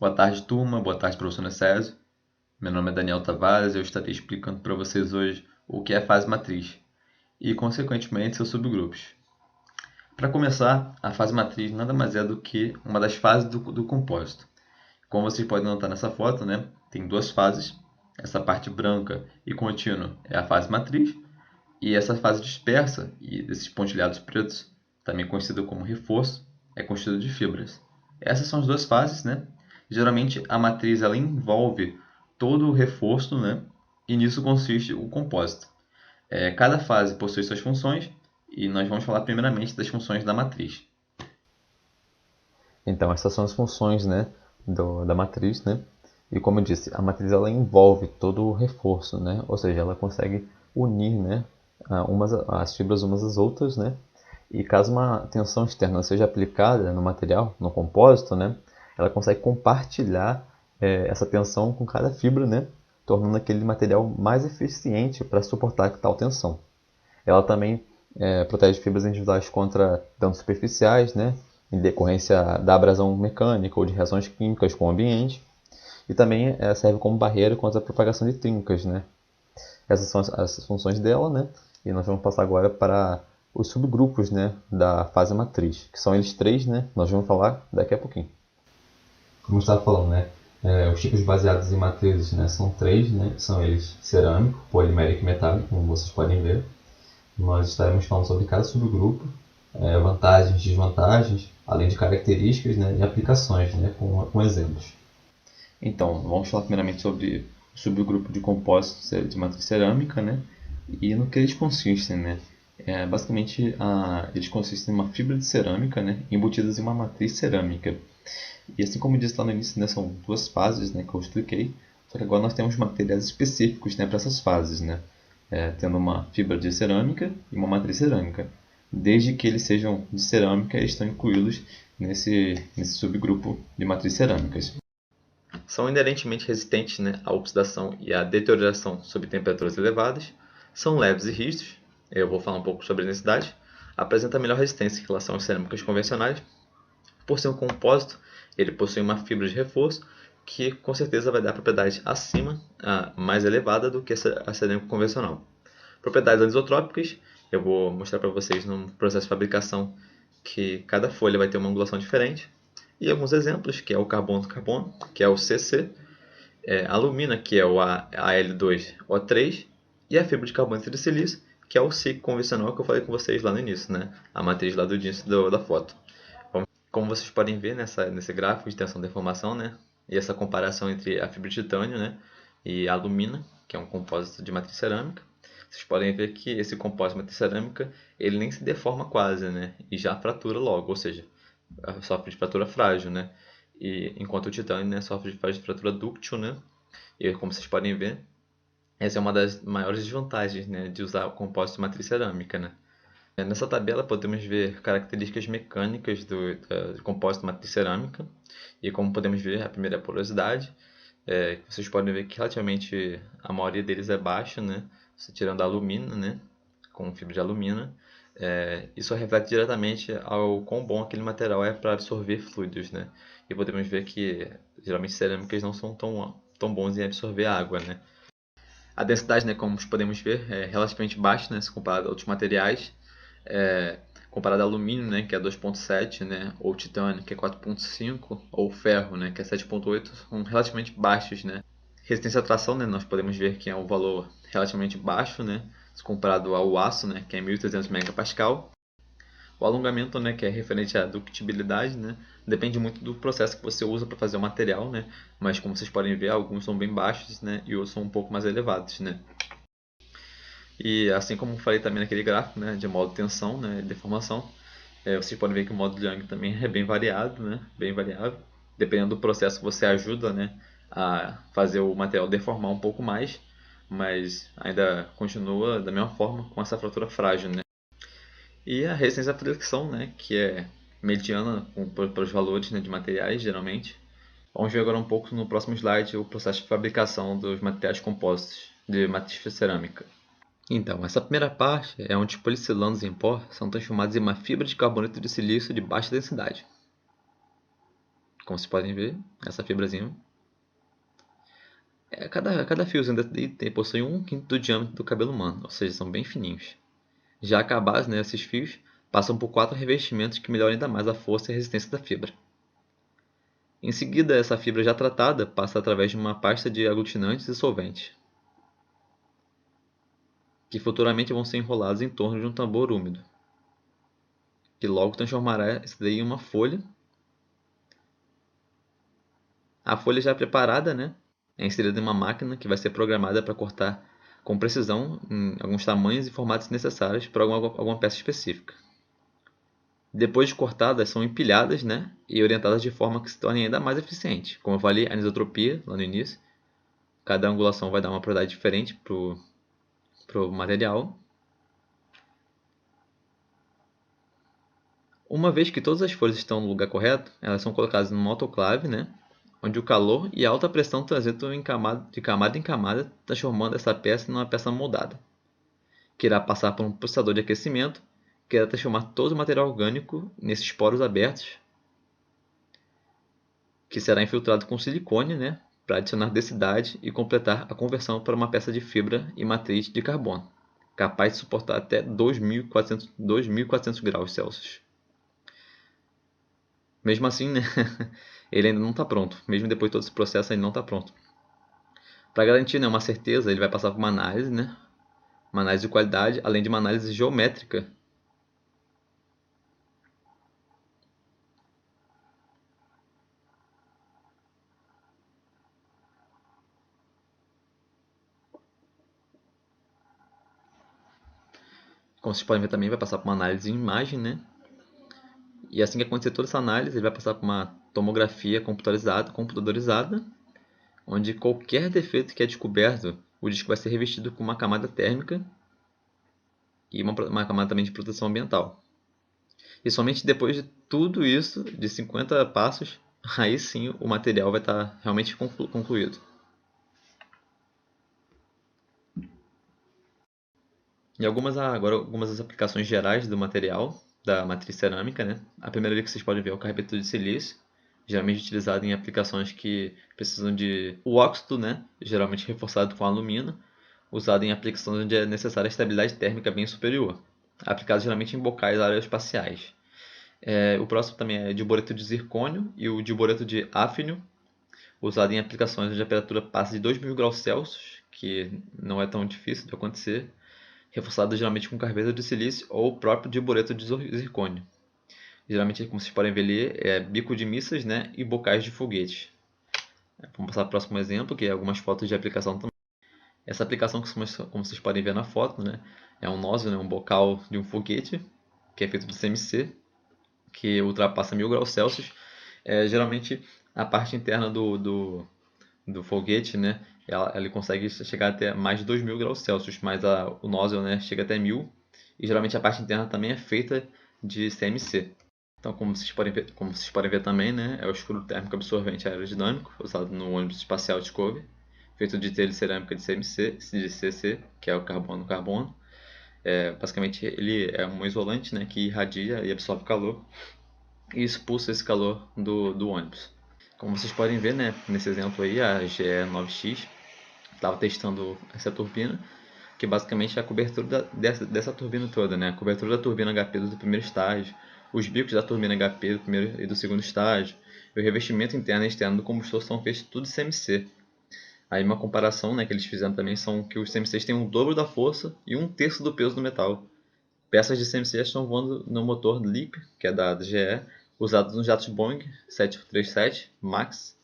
Boa tarde, turma. Boa tarde, professor Necésio. Meu nome é Daniel Tavares e eu estarei explicando para vocês hoje o que é fase matriz e, consequentemente, seus subgrupos. Para começar, a fase matriz nada mais é do que uma das fases do compósito. Como vocês podem notar nessa foto, né, tem duas fases. Essa parte branca e contínua é a fase matriz e essa fase dispersa e desses pontilhados pretos, também conhecida como reforço, é constituída de fibras. Essas são as duas fases, né? Geralmente a matriz ela envolve todo o reforço, né? E nisso consiste o compósito. Cada fase possui suas funções e nós vamos falar primeiramente das funções da matriz. Então, essas são as funções, né, da matriz, né? E como eu disse, a matriz ela envolve todo o reforço, né? Ou seja, ela consegue unir, né, as fibras umas às outras, né? E caso uma tensão externa seja aplicada no material, no compósito, né, ela consegue compartilhar essa tensão com cada fibra, né, tornando aquele material mais eficiente para suportar tal tensão. Ela também protege fibras individuais contra danos superficiais, né, em decorrência da abrasão mecânica ou de reações químicas com o ambiente. E também serve como barreira contra a propagação de trincas, né. Essas são as funções dela, né, e nós vamos passar agora para os subgrupos, né, da fase matriz, que são eles três, né, nós vamos falar daqui a pouquinho. Como eu estava falando, né, os tipos baseados em matrizes, né, são três, né, são eles cerâmico, polimérico e metálico, como vocês podem ver. Nós estaremos falando sobre cada subgrupo, vantagens, desvantagens, além de características, né, e aplicações, né, com exemplos. Então, vamos falar primeiramente sobre o subgrupo de compósitos de matriz cerâmica, né, e no que eles consistem, né. Basicamente, eles consistem em uma fibra de cerâmica, né, embutidas em uma matriz cerâmica. E assim como eu disse lá no início, né, são duas fases, né, que eu expliquei, só que agora nós temos materiais específicos, né, para essas fases, né, tendo uma fibra de cerâmica e uma matriz cerâmica. Desde que eles sejam de cerâmica, eles estão incluídos nesse subgrupo de matrizes cerâmicas. São inerentemente resistentes, né, à oxidação e à deterioração sob temperaturas elevadas, são leves e rígidos, eu vou falar um pouco sobre a densidade, apresentam melhor resistência em relação às cerâmicas convencionais. Por ser um compósito, ele possui uma fibra de reforço que com certeza vai dar propriedade acima, mais elevada do que a cerâmica convencional. Propriedades anisotrópicas, eu vou mostrar para vocês no processo de fabricação que cada folha vai ter uma angulação diferente. E alguns exemplos, que é o carbono-carbono, que é o CC, a alumina, que é o Al2O3, e a fibra de carbono de silício, que é o SiC convencional que eu falei com vocês lá no início, né? A matriz lá do início da foto. Como vocês podem ver nesse gráfico de tensão e deformação, né? E essa comparação entre a fibra de titânio, né, e a alumina, que é um compósito de matriz cerâmica, vocês podem ver que esse compósito de matriz cerâmica ele nem se deforma quase, né? E já fratura logo, ou seja, sofre de fratura frágil, né? E enquanto o titânio, né, sofre de fratura dúctil, né? E como vocês podem ver, essa é uma das maiores desvantagens, né, de usar o compósito de matriz cerâmica, né? Nessa tabela podemos ver características mecânicas do compósito de matriz cerâmica e como podemos ver a primeira é a porosidade, vocês podem ver que relativamente a maioria deles é baixa, né? Tirando a alumina, né? Com fibra de alumina, isso reflete diretamente ao quão bom aquele material é para absorver fluidos, né? E podemos ver que geralmente cerâmicas não são tão bons em absorver água, né? A densidade, né, como podemos ver, é relativamente baixa, né, se comparado a outros materiais. Comparado ao alumínio, né, que é 2,7, né, ou titânio, que é 4,5, ou ferro, né, que é 7,8, são relativamente baixos, né. Resistência à tração, né, nós podemos ver que é um valor relativamente baixo, né, se comparado ao aço, né, que é 1.300 megapascal. O alongamento, né, que é referente à ductibilidade, né, depende muito do processo que você usa para fazer o material, né, mas como vocês podem ver, alguns são bem baixos, né, e outros são um pouco mais elevados, né. E assim como falei também naquele gráfico, né, de modo tensão, né, deformação, vocês podem ver que o modo de Young também é bem variado, né, bem variável. Dependendo do processo você ajuda, né, a fazer o material deformar um pouco mais, mas ainda continua da mesma forma com essa fratura frágil, né. E a resistência à fricção, né, que é mediana para os valores, né, de materiais, geralmente. Vamos ver agora um pouco no próximo slide o processo de fabricação dos materiais compostos de matriz cerâmica. Então, essa primeira parte é onde os policilanos em pó são transformados em uma fibra de carboneto de silício de baixa densidade. Como vocês podem ver, essa fibrazinha. Cada fiozinho possui 1/5 do diâmetro do cabelo humano, ou seja, são bem fininhos. Já a base, né, esses fios, passam por 4 revestimentos que melhoram ainda mais a força e a resistência da fibra. Em seguida, essa fibra já tratada passa através de uma pasta de aglutinantes e solventes, que futuramente vão ser enrolados em torno de um tambor úmido, que logo transformará isso daí em uma folha. A folha já preparada, né, é inserida em uma máquina que vai ser programada para cortar com precisão em alguns tamanhos e formatos necessários para alguma peça específica. Depois de cortadas, são empilhadas, né, e orientadas de forma que se tornem ainda mais eficientes. Como eu falei, a anisotropia lá no início, cada angulação vai dar uma propriedade diferente para o material. Uma vez que todas as folhas estão no lugar correto, elas são colocadas num autoclave, né, onde o calor e a alta pressão transitam de camada em camada, transformando essa peça numa peça moldada, que irá passar por um processador de aquecimento, que irá transformar todo o material orgânico nesses poros abertos, que será infiltrado com silicone, né, para adicionar densidade e completar a conversão para uma peça de fibra e matriz de carbono, capaz de suportar até 2.400 graus Celsius. Mesmo assim, né, ele ainda não está pronto. Mesmo depois de todo esse processo, ele não está pronto. Para garantir, né, uma certeza, ele vai passar por uma análise, né, uma análise de qualidade, além de uma análise geométrica. Como vocês podem ver também, vai passar por uma análise de imagem, né? E assim que acontecer toda essa análise, ele vai passar por uma tomografia computadorizada, onde qualquer defeito que é descoberto, o disco vai ser revestido com uma camada térmica e uma camada também de proteção ambiental. E somente depois de tudo isso, de 50 passos, aí sim o material vai estar realmente concluído. E algumas das aplicações gerais do material, da matriz cerâmica, né? A primeira ali que vocês podem ver é o carbeto de silício, geralmente utilizado em aplicações que precisam de o óxido, né? Geralmente reforçado com alumínio, usado em aplicações onde é necessária a estabilidade térmica bem superior, aplicado geralmente em bocais aeroespaciais. O próximo também é diboreto de zircônio e o diboreto de áfnio, usado em aplicações onde a temperatura passa de 2.000 graus Celsius, que não é tão difícil de acontecer, reforçado geralmente com carbeto de silício ou o próprio diboreto de zircônio. Geralmente, como vocês podem ver ali, é bico de mísseis, né, e bocais de foguete. Vamos passar para o próximo exemplo, que é algumas fotos de aplicação também. Essa aplicação, como vocês podem ver na foto, né, é um nozzle, né, um bocal de um foguete, que é feito de CMC, que ultrapassa 1.000 graus Celsius. Geralmente, a parte interna do foguete, né, ele consegue chegar até mais de 2.000 graus Celsius, mas o nozzle, né, chega até 1.000. E geralmente a parte interna também é feita de CMC. Então, como vocês podem ver também, né, é o escudo térmico absorvente aerodinâmico, usado no ônibus espacial Discovery, feito de telha cerâmica de CMC, de CC, que é o carbono-carbono. Basicamente, ele é um isolante, né, que irradia e absorve calor e expulsa esse calor do ônibus. Como vocês podem ver, né, nesse exemplo aí, a GE9X estava testando essa turbina, que basicamente é a cobertura dessa turbina toda, né? A cobertura da turbina HP do primeiro estágio, os bicos da turbina HP do primeiro e do segundo estágio, e o revestimento interno e externo do combustor são feitos tudo de CMC. Aí uma comparação, né, que eles fizeram também são que os CMCs têm o dobro da força e 1/3 do peso do metal. Peças de CMC estão voando no motor LEAP, que é da GE, usado nos jatos Boeing 737 MAX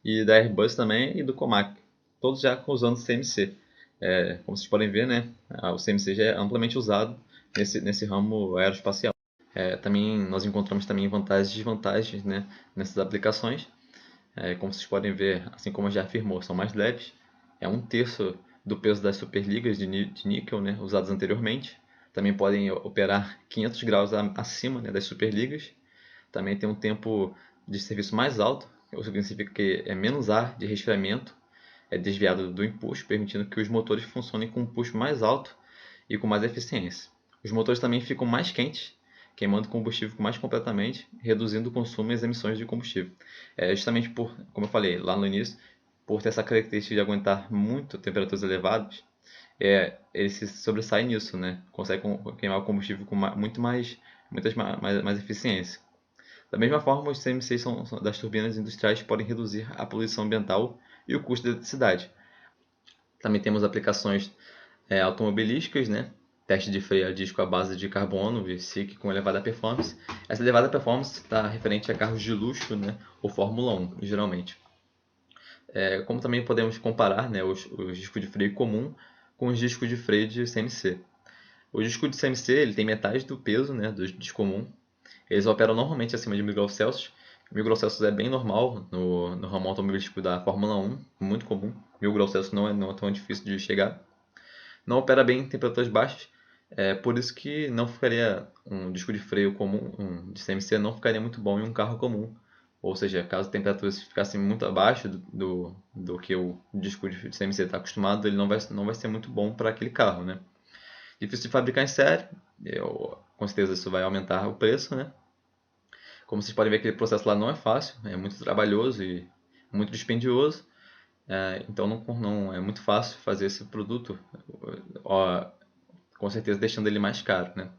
e da Airbus também e do Comac, todos já usando CMC. Como vocês podem ver, né, o CMC já é amplamente usado nesse ramo aeroespacial. Também nós encontramos também vantagens e desvantagens, né, nessas aplicações. Como vocês podem ver, assim como já afirmou, são mais leves. É 1/3 do peso das superligas de níquel, né, usadas anteriormente. Também podem operar 500 graus acima, né, das superligas. Também tem um tempo de serviço mais alto, o que significa que é menos ar de resfriamento é desviado do empuxo, permitindo que os motores funcionem com um puxo mais alto e com mais eficiência. Os motores também ficam mais quentes queimando combustível mais completamente, reduzindo o consumo e as emissões de combustível. Justamente por, como eu falei lá no início, por ter essa característica de aguentar muito temperaturas elevadas, ele se sobressai nisso, né? Consegue queimar o combustível com mais eficiência. Da mesma forma, os CMCs das turbinas industriais podem reduzir a poluição ambiental e o custo da eletricidade. Também temos aplicações automobilísticas, né? Teste de freio a disco à base de carbono, VSIC com elevada performance. Essa elevada performance está referente a carros de luxo, né? Ou Fórmula 1, geralmente. Como também podemos comparar, né, os discos de freio comum com os discos de freio de CMC. O disco de CMC ele tem metade do peso, né, do disco comum. Eles operam normalmente acima de 1000 graus Celsius. 1000 graus Celsius é bem normal no ramo automobilístico da Fórmula 1, muito comum. 1000 graus Celsius não é tão difícil de chegar. Não opera bem em temperaturas baixas, por isso que não ficaria um disco de freio comum, de CMC, não ficaria muito bom em um carro comum. Ou seja, caso a temperatura ficasse muito abaixo do que o disco de CMC está acostumado, ele não vai ser muito bom para aquele carro, né? Difícil de fabricar em série, com certeza isso vai aumentar o preço, né? Como vocês podem ver, aquele processo lá não é fácil, é muito trabalhoso e muito dispendioso. Então não é muito fácil fazer esse produto, ó, com certeza deixando ele mais caro, né?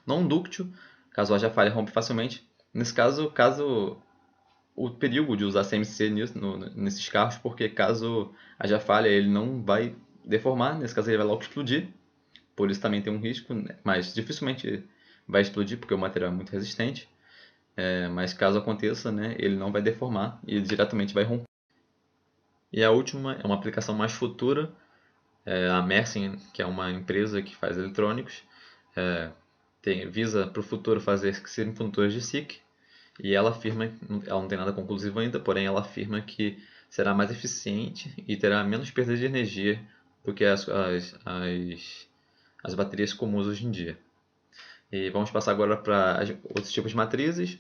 Não dúctil, caso haja falha, rompe facilmente. Nesse caso o perigo de usar CMC nesses carros, porque caso haja falha, ele não vai deformar, nesse caso ele vai logo explodir, por isso também tem um risco, né? Mas dificilmente vai explodir, porque o material é muito resistente. Mas caso aconteça, né, ele não vai deformar e diretamente vai romper. E a última é uma aplicação mais futura, a Mersen, que é uma empresa que faz eletrônicos, visa para o futuro fazer semicondutores de SiC, e ela afirma, ela não tem nada conclusivo ainda, porém ela afirma que será mais eficiente e terá menos perda de energia do que as baterias comuns hoje em dia. E vamos passar agora para outros tipos de matrizes.